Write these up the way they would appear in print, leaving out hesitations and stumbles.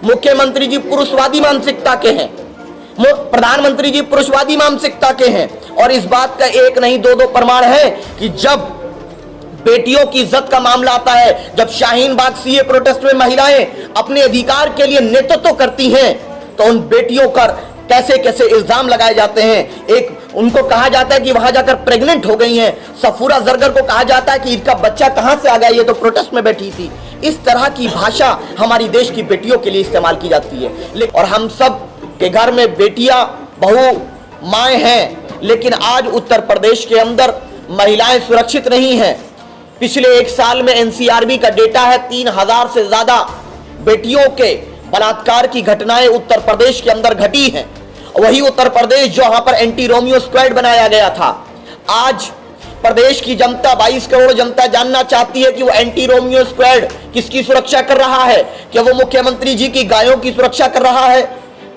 मुख्यमंत्री जी पुरुषवादी मानसिकता के हैं, प्रधानमंत्री जी पुरुषवादी मानसिकता के हैं। और इस बात का एक नहीं दो प्रमाण है कि जब बेटियों की इज्जत का मामला आता है, जब शाहीन बाग सीए प्रोटेस्ट में महिलाएं अपने अधिकार के लिए नेतृत्व करती हैं, तो उन बेटियों पर कैसे कैसे इल्जाम लगाए जाते हैं। एक उनको कहा जाता है कि वहां जाकर प्रेग्नेंट हो गई हैं। सफूरा जरगर को कहा जाता है कि इनका बच्चा कहां से आ गया, ये तो प्रोटेस्ट में बैठी थी। इस तरह की भाषा हमारी देश की बेटियों के लिए इस्तेमाल की जाती है। और हम सब के घर में बेटियां, बहू, माएँ हैं, लेकिन आज उत्तर प्रदेश के अंदर महिलाएं सुरक्षित नहीं हैं। पिछले एक साल में एनसीआरबी का डेटा है 3000 से ज्यादा बेटियों के बलात्कार की घटनाएं उत्तर प्रदेश के अंदर घटी हैं। वही उत्तर प्रदेश जो वहां पर एंटी रोमियो स्क्वाड बनाया गया था। आज प्रदेश की जनता, 22 करोड़ जनता जानना चाहती है कि वो एंटी रोमियो स्क्वाड किसकी सुरक्षा कर रहा है। क्या वो मुख्यमंत्री जी की गायों की सुरक्षा कर रहा है?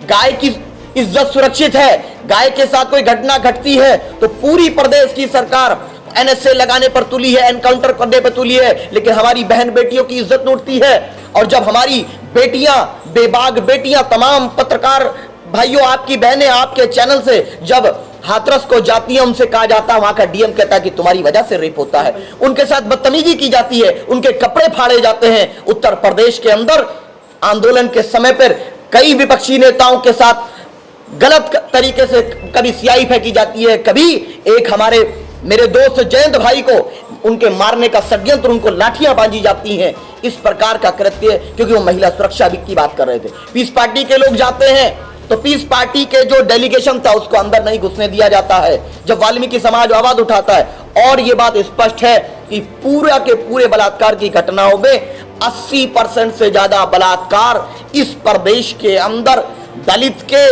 गाय की इज्जत सुरक्षित है? गाय के साथ कोई घटना घटती है तो पूरी प्रदेश की सरकार एनएसए लगाने पर तुली है, एनकाउंटर करने पर तुली है, लेकिन हमारी बहन बेटियों की इज्जत लूटती है। और जब हमारी बेटियां, बेबाक बेटियां, तमाम पत्रकार भाइयों, आपकी बहनें आपके चैनल से जब हाथरस को जाती है, उनसे कहा जाता है, वहां का डीएम कहता है कि तुम्हारी वजह से रेप होता है, उनके साथ बदतमीजी की जाती है, उनके कपड़े फाड़े जाते हैं। उत्तर प्रदेश के अंदर आंदोलन के समय पर कई विपक्षी नेताओं के साथ गलत तरीके से कभी स्याही फेंकी जाती है, कभी एक हमारे मेरे दोस्त जयंत भाई को उनके मारने का षड्यंत्र, उनको लाठियां बांधी जाती हैं। इस प्रकार का कृत्य, क्योंकि वो महिला सुरक्षा की बात कर रहे थे। पीस पार्टी के लोग जाते हैं तो पीस पार्टी के जो डेलीगेशन था उसको अंदर नहीं घुसने दिया जाता है जब वाल्मीकि समाज आवाज उठाता है। और ये बात स्पष्ट है कि पूरा के पूरे बलात्कार की घटनाओं में 80% से ज्यादा बलात्कार इस प्रदेश के अंदर दलित के,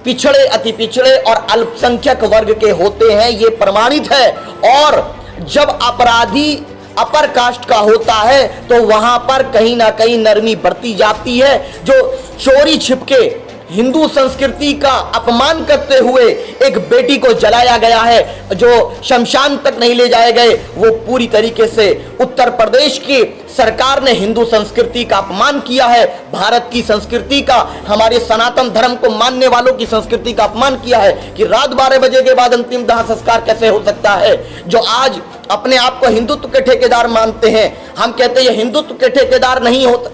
पिछड़े, अति पिछड़े और अल्पसंख्यक वर्ग के होते हैं। ये प्रमाणित है। और जब अपराधी अपर कास्ट का होता है तो वहां पर कहीं ना कहीं नरमी बरती जाती है। जो चोरी छिपके हिंदू संस्कृति का अपमान करते हुए एक बेटी को जलाया गया है, जो शमशान तक नहीं ले जाए गए, वो पूरी तरीके से उत्तर प्रदेश की सरकार ने हिंदू संस्कृति का अपमान किया है, भारत की संस्कृति का, हमारे सनातन धर्म को मानने वालों की संस्कृति का अपमान किया है। कि रात 12 बजे के बाद अंतिम दाह संस्कार कैसे हो सकता है। जो आज अपने आप को हिंदुत्व के ठेकेदार मानते हैं, हम कहते हैं हिंदुत्व के ठेकेदार नहीं होते,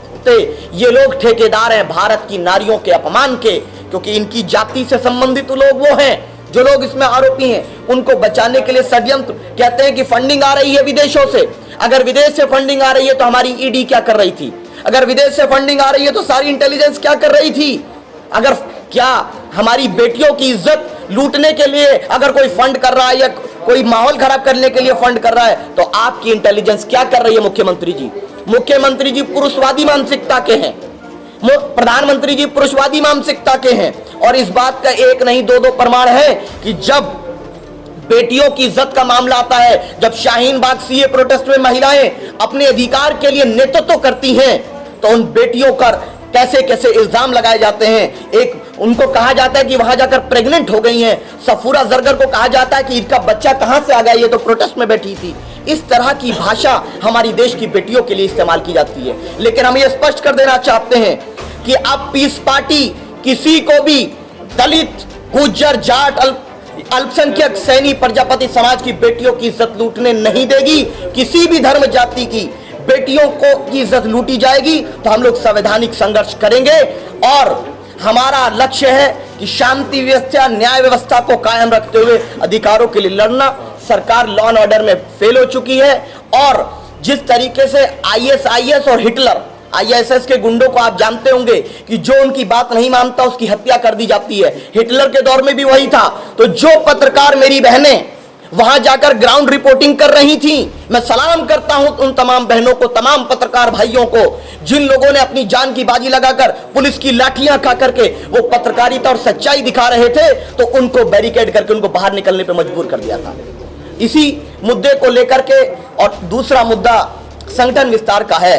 ये लोग ठेकेदार हैं भारत की नारियों के अपमान के, क्योंकि इनकी जाति से संबंधित लोग वो हैं जो लोग इसमें आरोपी हैं। उनको बचाने के लिए षड्यंत्र, कहते हैं कि फंडिंग आ रही है विदेशों से। अगर विदेश से फंडिंग आ रही है तो हमारी ईडी क्या कर रही थी? अगर विदेश से फंडिंग आ रही है तो सारी इंटेलिजेंस क्या कर रही थी? अगर क्या हमारी बेटियों की इज्जत लूटने के लिए अगर कोई फंड कर रहा है या कोई माहौल खराब करने के लिए फंड कर रहा है तो आपकी इंटेलिजेंस क्या कर रही है? मुख्यमंत्री जी, मुख्यमंत्री जी पुरुषवादी मानसिकता के हैं, प्रधानमंत्री जी पुरुषवादी मानसिकता के हैं। और इस बात का एक नहीं दो प्रमाण है कि जब बेटियों की इज्जत का मामला आता है, जब शाहीन बाग सीए प्रोटेस्ट में महिलाएं अपने अधिकार के लिए नेतृत्व करती हैं, तो उन बेटियों पर कैसे कैसे इल्जाम लगाए जाते हैं। एक उनको कहा जाता है कि वहां जाकर प्रेग्नेंट हो गई हैं। सफूरा जरगर को कहा जाता है कि इनका बच्चा कहां से आ गया, ये तो प्रोटेस्ट में बैठी थी। इस तरह की भाषा हमारी देश की बेटियों के लिए इस्तेमाल की जाती है। लेकिन हम ये स्पष्ट कर देना चाहते हैं कि अब पीस पार्टी किसी को भी दलित, गुज्जर, जाट, अल्पसंख्यक, सैनी, प्रजापति समाज की बेटियों की इज्जत लूटने नहीं देगी। किसी भी धर्म जाति की बेटियों को की इज्जत लूटी जाएगी तो हम लोग संवैधानिक संघर्ष करेंगे। और हमारा लक्ष्य है कि शांति व्यवस्था, न्याय व्यवस्था को कायम रखते हुए अधिकारों के लिए लड़ना। सरकार लॉ एंड ऑर्डर में फेल हो चुकी है। और जिस तरीके से आईएसआईएस और हिटलर, आईएसएस के गुंडों को आप जानते होंगे कि जो उनकी बात नहीं मानता उसकी हत्या कर दी जाती है। हिटलर के दौर में भी वही था। तो जो पत्रकार, मेरी बहनें वहां जाकर ग्राउंड रिपोर्टिंग कर रही थी, मैं सलाम करता हूं उन तमाम बहनों को, तमाम पत्रकार भाइयों को, जिन लोगों ने अपनी जान की बाजी लगाकर पुलिस की लाठियां खा करके वो पत्रकारिता और सच्चाई दिखा रहे थे, तो उनको बैरिकेड करके उनको बाहर निकलने पर मजबूर कर दिया था। इसी मुद्दे को लेकर के, और दूसरा मुद्दा संगठन विस्तार का है।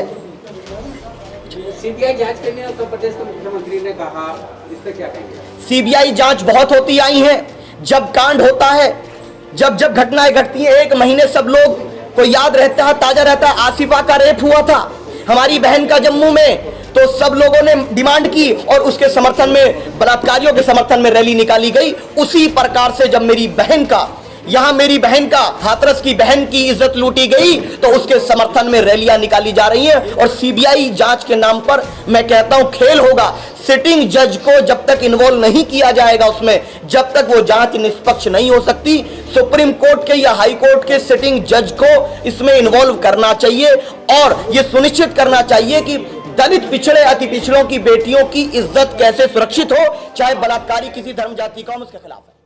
सीबीआई जांच करने उत्तर प्रदेश के मुख्यमंत्री ने कहा, इस पर क्या कहेंगे? सीबीआई जांच बहुत होती आई है। जब कांड होता है, जब घटनाएं घटती हैं, एक महीने सब लोग को याद रहता है, ताजा रहता है। आसिफा का रेप हुआ था, हमारी बहन का जम्मू में तो सब लोगों ने डिमांड की और उसके समर्थन में, बलात्कारियों के समर्थन में रैली निकाली गई। उसी प्रकार से जब मेरी बहन का, यहां मेरी बहन का, हाथरस की बहन की इज्जत लूटी गई, तो उसके समर्थन में रैलियां निकाली जा रही हैं। और सीबीआई जांच के नाम पर मैं कहता हूं खेल होगा। सिटिंग जज को जब तक इन्वॉल्व नहीं किया जाएगा उसमें, जब तक वो जांच निष्पक्ष नहीं हो सकती। सुप्रीम कोर्ट के या हाई कोर्ट के सिटिंग जज को इसमें इन्वॉल्व करना चाहिए और यह सुनिश्चित करना चाहिए कि दलित, पिछड़े, अति पिछड़ों की बेटियों की इज्जत कैसे सुरक्षित हो, चाहे बलात्कारी किसी धर्म जाति कौम उसके खिलाफ है।